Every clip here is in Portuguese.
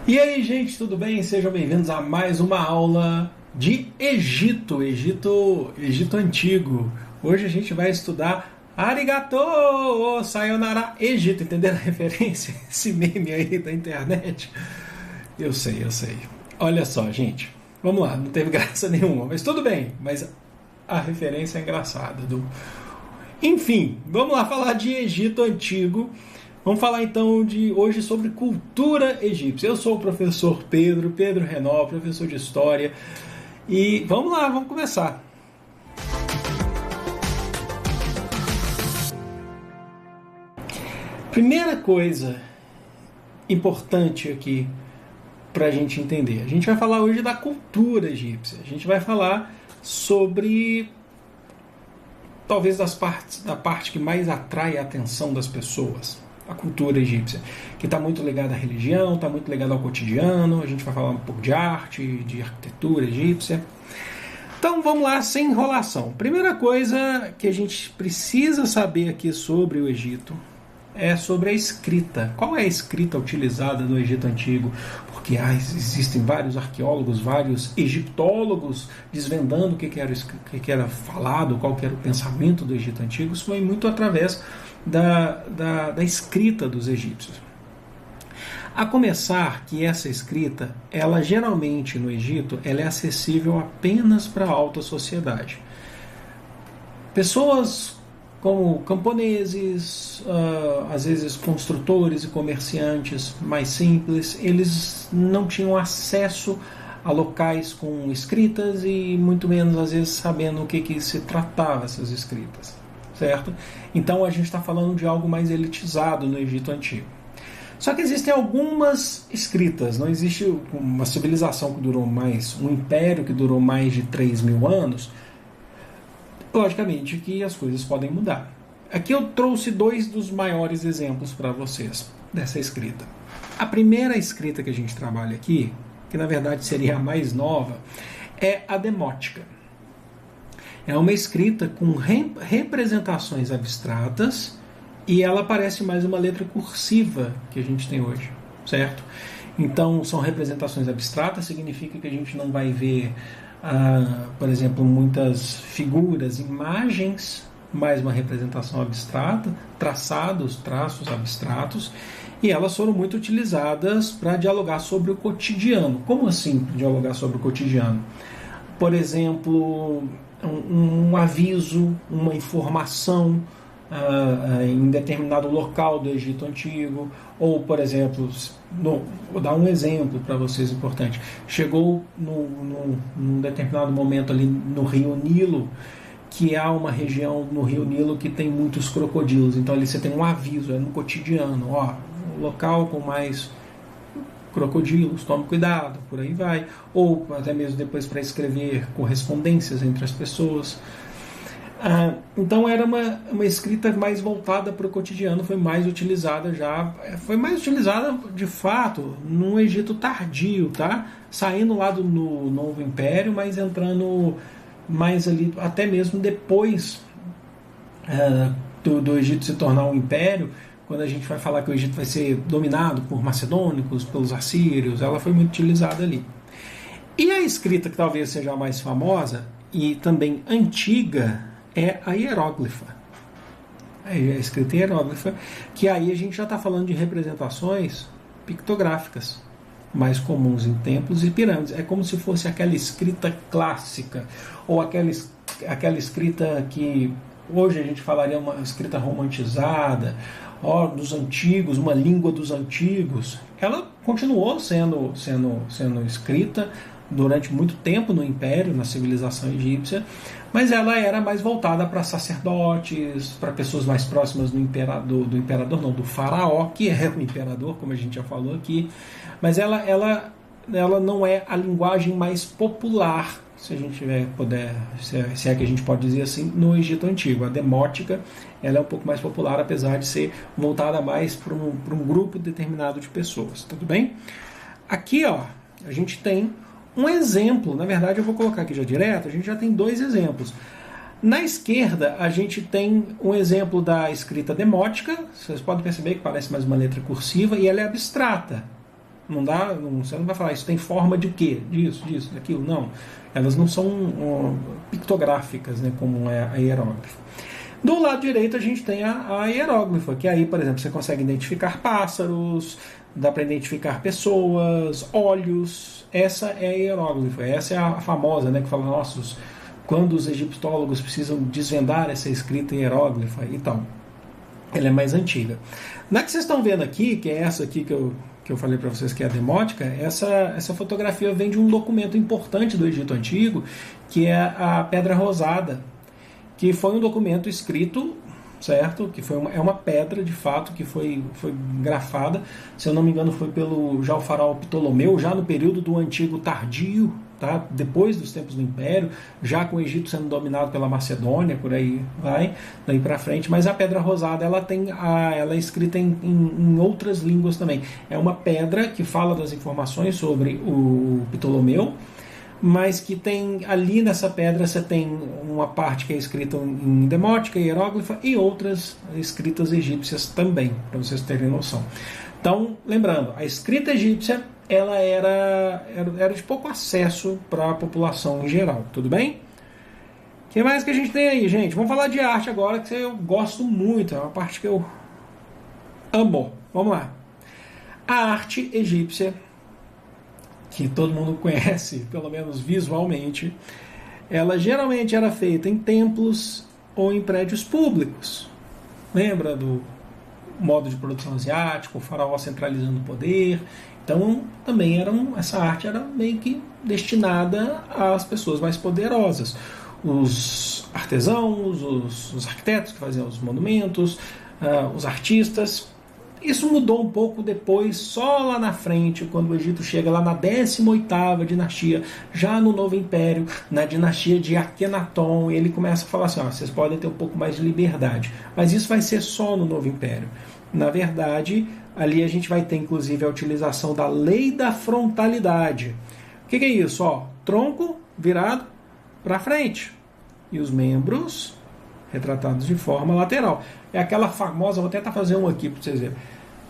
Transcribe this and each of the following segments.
E aí, gente, tudo bem? Sejam bem-vindos a mais uma aula de Egito Antigo. Hoje a gente vai estudar Arigato Sayonara Egito, entenderam a referência? Esse meme aí da internet. Eu sei. Olha só, gente, vamos lá, não teve graça nenhuma, mas tudo bem, mas a referência é engraçada. Enfim, vamos lá falar de Egito Antigo. Vamos falar então hoje sobre cultura egípcia. Eu sou o professor Pedro Renol, professor de História. E vamos lá, vamos começar. Primeira coisa importante aqui para a gente entender. A gente vai falar hoje da cultura egípcia. A gente vai falar sobre talvez da parte que mais atrai a atenção das pessoas. A cultura egípcia, que está muito ligada à religião, está muito ligada ao cotidiano. A gente vai falar um pouco de arte, de arquitetura egípcia. Então vamos lá, sem enrolação. Primeira coisa que a gente precisa saber aqui sobre o Egito é sobre a escrita. Qual é a escrita utilizada no Egito Antigo? Porque existem vários arqueólogos, vários egiptólogos desvendando o que era falado, qual que era o pensamento do Egito Antigo. Isso foi muito através da escrita dos egípcios. A começar que essa escrita, ela geralmente no Egito, ela é acessível apenas para a alta sociedade. Pessoas como camponeses, às vezes construtores e comerciantes mais simples, eles não tinham acesso a locais com escritas e muito menos às vezes sabendo o que se tratava essas escritas. Certo? Então a gente está falando de algo mais elitizado no Egito Antigo. Só que existem algumas escritas, não existe uma civilização que durou mais, um império que durou mais de 3.000 anos, logicamente que as coisas podem mudar. Aqui eu trouxe dois dos maiores exemplos para vocês dessa escrita. A primeira escrita que a gente trabalha aqui, que na verdade seria a mais nova, é a Demótica. É uma escrita com representações abstratas e ela parece mais uma letra cursiva que a gente tem hoje, certo? Então, são representações abstratas, significa que a gente não vai ver, por exemplo, muitas figuras, imagens, mais uma representação abstrata, traços abstratos, e elas foram muito utilizadas para dialogar sobre o cotidiano. Como assim dialogar sobre o cotidiano? Por exemplo, um aviso, uma informação em determinado local do Egito Antigo, ou, por exemplo, vou dar um exemplo para vocês importante. Chegou num determinado momento ali no Rio Nilo, que há uma região no Rio Nilo que tem muitos crocodilos. Então ali você tem um aviso, é no cotidiano, local com mais crocodilos, tome cuidado, por aí vai. Ou até mesmo depois para escrever correspondências entre as pessoas. Então era uma escrita mais voltada para o cotidiano, foi mais utilizada de fato no Egito tardio, tá? Saindo lá do Novo Império, mas entrando mais ali, até mesmo depois do Egito se tornar um império. Quando a gente vai falar que o Egito vai ser dominado por macedônicos, pelos assírios, ela foi muito utilizada ali. E a escrita que talvez seja a mais famosa e também antiga é a hieróglifa. A escrita hieróglifa, que aí a gente já está falando de representações pictográficas, mais comuns em templos e pirâmides. É como se fosse aquela escrita clássica, ou aquela escrita que hoje a gente falaria uma escrita romantizada, dos antigos, uma língua dos antigos. Ela continuou sendo escrita durante muito tempo no Império, na civilização egípcia, mas ela era mais voltada para sacerdotes, para pessoas mais próximas do faraó, que é o imperador, como a gente já falou aqui. Mas ela não é a linguagem mais popular, se a gente se é que a gente pode dizer assim, no Egito Antigo. A demótica, ela é um pouco mais popular, apesar de ser voltada mais para um grupo determinado de pessoas, tudo bem? Aqui, a gente tem um exemplo, na verdade eu vou colocar aqui já direto, a gente já tem dois exemplos. Na esquerda, a gente tem um exemplo da escrita demótica, vocês podem perceber que parece mais uma letra cursiva, e ela é abstrata. Não dá, você não vai falar, isso tem forma de quê? Disso, daquilo. Não. Elas não são pictográficas, né, como é a hieróglifa. Do lado direito a gente tem a hieróglifa, que aí, por exemplo, você consegue identificar pássaros, dá para identificar pessoas, olhos. Essa é a hieróglifa, essa é a famosa, né, que fala, nossa, quando os egiptólogos precisam desvendar essa escrita hieróglifa e tal. Ela é mais antiga. Na que vocês estão vendo aqui, que é essa aqui que eu falei para vocês que é a demótica, essa fotografia vem de um documento importante do Egito Antigo, que é a Pedra Rosada, que foi um documento escrito, certo? Que é uma pedra, de fato, que foi grafada, se eu não me engano, foi pelo já o faraó Ptolomeu, já no período do Antigo Tardio, tá? Depois dos tempos do Império, já com o Egito sendo dominado pela Macedônia, por aí vai, daí para frente. Mas a Pedra Rosada, ela é escrita em outras línguas também. É uma pedra que fala das informações sobre o Ptolomeu, mas que tem ali nessa pedra você tem uma parte que é escrita em demótica, hieróglifa, e outras escritas egípcias também, para vocês terem noção. Então, lembrando, a escrita egípcia ela era de pouco acesso para a população em geral, tudo bem? O que mais que a gente tem aí, gente? Vamos falar de arte agora, que eu gosto muito, é uma parte que eu amo. Vamos lá. A arte egípcia, que todo mundo conhece, pelo menos visualmente, ela geralmente era feita em templos ou em prédios públicos. Lembra do modo de produção asiático, o faraó centralizando o poder? Então, também essa arte era meio que destinada às pessoas mais poderosas. Os artesãos, os arquitetos que faziam os monumentos, os artistas. Isso mudou um pouco depois, só lá na frente, quando o Egito chega lá na 18ª dinastia, já no Novo Império, na dinastia de Akhenaton, ele começa a falar assim, vocês podem ter um pouco mais de liberdade. Mas isso vai ser só no Novo Império. Na verdade, ali a gente vai ter inclusive a utilização da lei da frontalidade. O que é isso? Tronco virado para frente e os membros retratados de forma lateral. É aquela famosa, vou tentar fazer um aqui para vocês verem.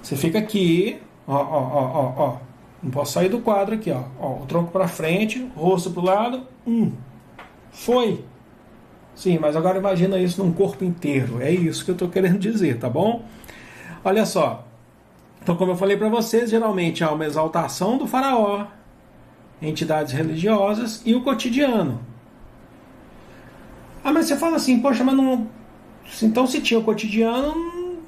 Você fica aqui, ó. Não posso sair do quadro aqui, ó. O tronco para frente, rosto para o lado. Foi. Sim, mas agora imagina isso num corpo inteiro. É isso que eu estou querendo dizer, tá bom? Olha só. Então, como eu falei para vocês, geralmente há uma exaltação do faraó, entidades religiosas e o cotidiano. Mas você fala assim, poxa, mas não... Então, se tinha o cotidiano,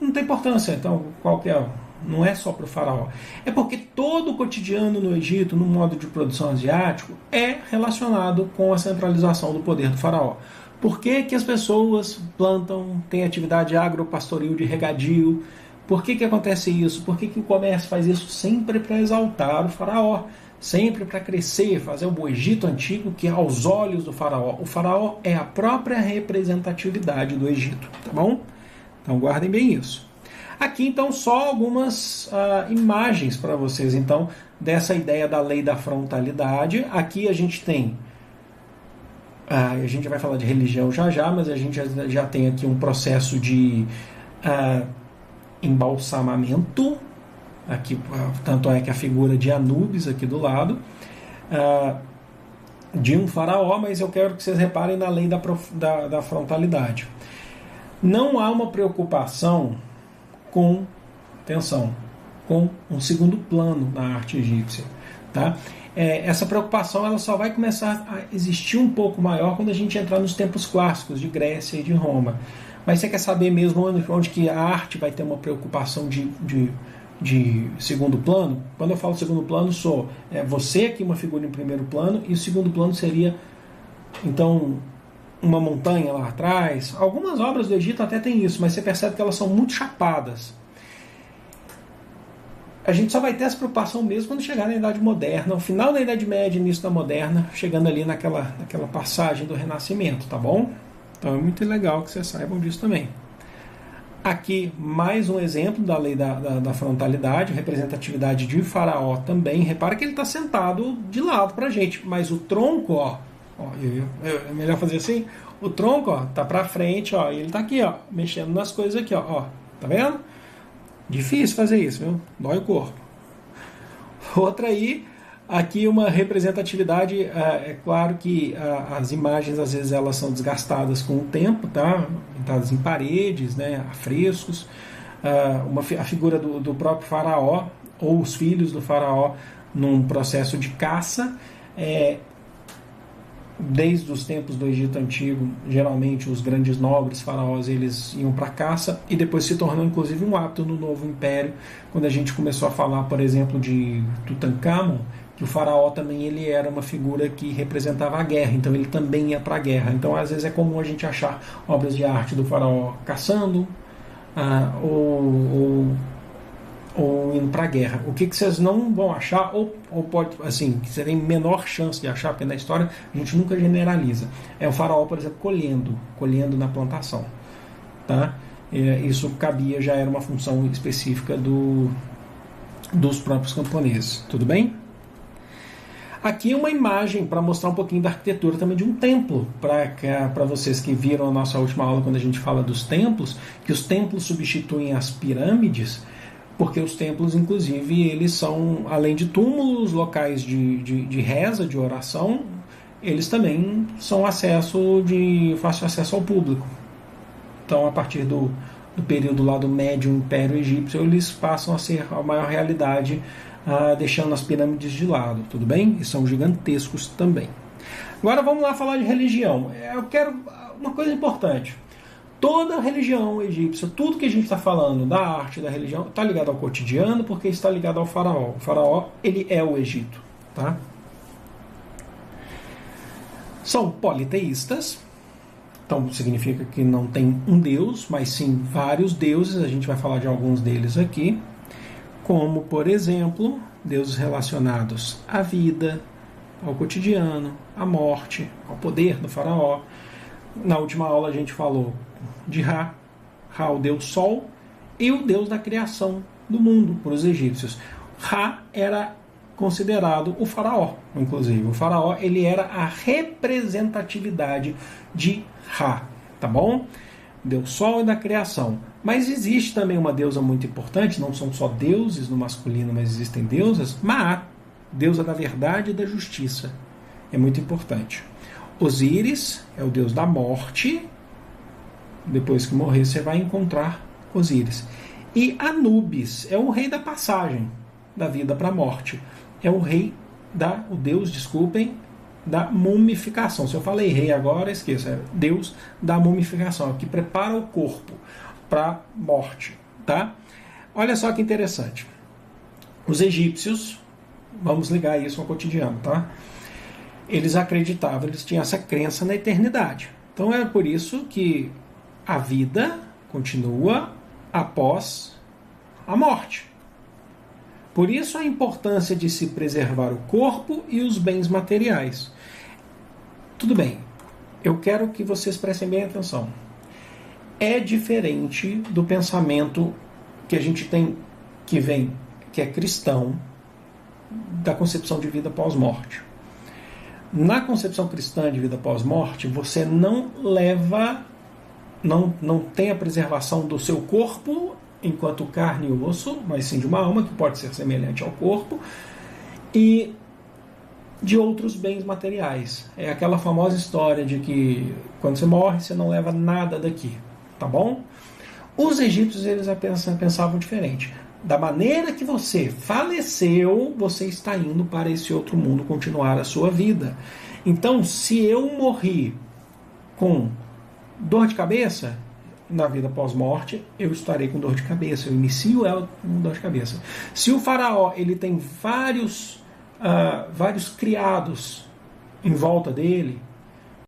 não tem importância. Então, qual que é? Não é só para o faraó. É porque todo o cotidiano no Egito, no modo de produção asiático, é relacionado com a centralização do poder do faraó. Por que as pessoas plantam, têm atividade agropastoril de regadio? Por que acontece isso? Por que o comércio faz isso? Sempre para exaltar o faraó. Sempre para crescer, fazer o Egito antigo, que aos olhos do faraó. O faraó é a própria representatividade do Egito, tá bom? Então guardem bem isso. Aqui então só algumas imagens para vocês então dessa ideia da lei da frontalidade. Aqui a gente tem, a gente vai falar de religião já, mas a gente já tem aqui um processo de embalsamamento. Aqui, tanto é que a figura de Anubis aqui do lado, de um faraó, mas eu quero que vocês reparem na lei da frontalidade. Não há uma preocupação com um segundo plano na arte egípcia. Tá? Essa preocupação ela só vai começar a existir um pouco maior quando a gente entrar nos tempos clássicos de Grécia e de Roma. Mas você quer saber mesmo onde que a arte vai ter uma preocupação de segundo plano? Quando eu falo segundo plano, você aqui uma figura em primeiro plano, e o segundo plano seria, então, uma montanha lá atrás. Algumas obras do Egito até tem isso, mas você percebe que elas são muito chapadas. A gente só vai ter essa preocupação mesmo quando chegar na Idade Moderna, no final da Idade Média, início da Moderna, chegando ali naquela passagem do Renascimento, tá bom? Então é muito legal que vocês saibam disso também. Aqui, mais um exemplo da lei da frontalidade, representatividade de faraó também. Repara que ele está sentado de lado para a gente, mas o tronco, é melhor fazer assim, o tronco está para frente, e ele está aqui, mexendo nas coisas aqui, tá vendo? Difícil fazer isso, viu? Dói o corpo. Outra aí, aqui uma representatividade, é claro que as imagens às vezes elas são desgastadas com o tempo, tá? Pintadas em paredes, né? Afrescos, a figura do próprio faraó, ou os filhos do faraó num processo de caça, desde os tempos do Egito Antigo, geralmente os grandes nobres faraós eles iam para caça e depois se tornou inclusive um hábito no novo império, quando a gente começou a falar, por exemplo, de Tutankhamon, que o faraó também ele era uma figura que representava a guerra, então ele também ia para a guerra. Então às vezes é comum a gente achar obras de arte do faraó caçando ou indo para a guerra. O que vocês não vão achar, ou pode, assim, que você tem menor chance de achar, porque na história a gente nunca generaliza, é o faraó, por exemplo, colhendo na plantação. Tá? Isso cabia, já era uma função específica dos próprios camponeses. Tudo bem? Aqui uma imagem para mostrar um pouquinho da arquitetura também de um templo, para vocês que viram a nossa última aula quando a gente fala dos templos, que os templos substituem as pirâmides, porque os templos, inclusive, eles são, além de túmulos, locais de reza, de oração, eles também são fácil acesso ao público. Então, a partir do período lá do Médio Império Egípcio, eles passam a ser a maior realidade, deixando as pirâmides de lado, tudo bem? E são gigantescos também. Agora vamos lá falar de religião. Eu quero uma coisa importante. Toda a religião egípcia, tudo que a gente está falando da arte, da religião, está ligado ao cotidiano porque está ligado ao faraó. O faraó, ele é o Egito. Tá? São politeístas, então significa que não tem um deus, mas sim vários deuses, a gente vai falar de alguns deles aqui, como, por exemplo, deuses relacionados à vida, ao cotidiano, à morte, ao poder do faraó. Na última aula a gente falou de Ra, o deus Sol, e o deus da criação do mundo para os egípcios. Ra era considerado o faraó, inclusive. O faraó ele era a representatividade de Ra, tá bom? Deus Sol e da criação. Mas existe também uma deusa muito importante, não são só deuses no masculino, mas existem deusas. Maat, deusa da verdade e da justiça. É muito importante. Osíris é o deus da morte. Depois que morrer, você vai encontrar Osíris. E Anubis é o rei da passagem da vida para a morte. É o deus, da mumificação. Se eu falei rei agora, esqueça. É Deus da mumificação, que prepara o corpo para a morte. Tá? Olha só que interessante. Os egípcios, vamos ligar isso ao cotidiano, tá? Eles acreditavam, eles tinham essa crença na eternidade. Então é por isso que a vida continua após a morte. Por isso a importância de se preservar o corpo e os bens materiais. Tudo bem, eu quero que vocês prestem bem atenção. É diferente do pensamento que a gente tem, que é cristão, da concepção de vida pós-morte. Na concepção cristã de vida pós-morte, você não tem a preservação do seu corpo enquanto carne e osso, mas sim de uma alma que pode ser semelhante ao corpo e de outros bens materiais. É aquela famosa história de que quando você morre, você não leva nada daqui, tá bom? Os egípcios eles pensavam diferente. Da maneira que você faleceu, você está indo para esse outro mundo continuar a sua vida. Então, se eu morri com dor de cabeça, na vida pós-morte, eu estarei com dor de cabeça. Eu inicio ela com dor de cabeça. Se o faraó ele tem vários criados em volta dele,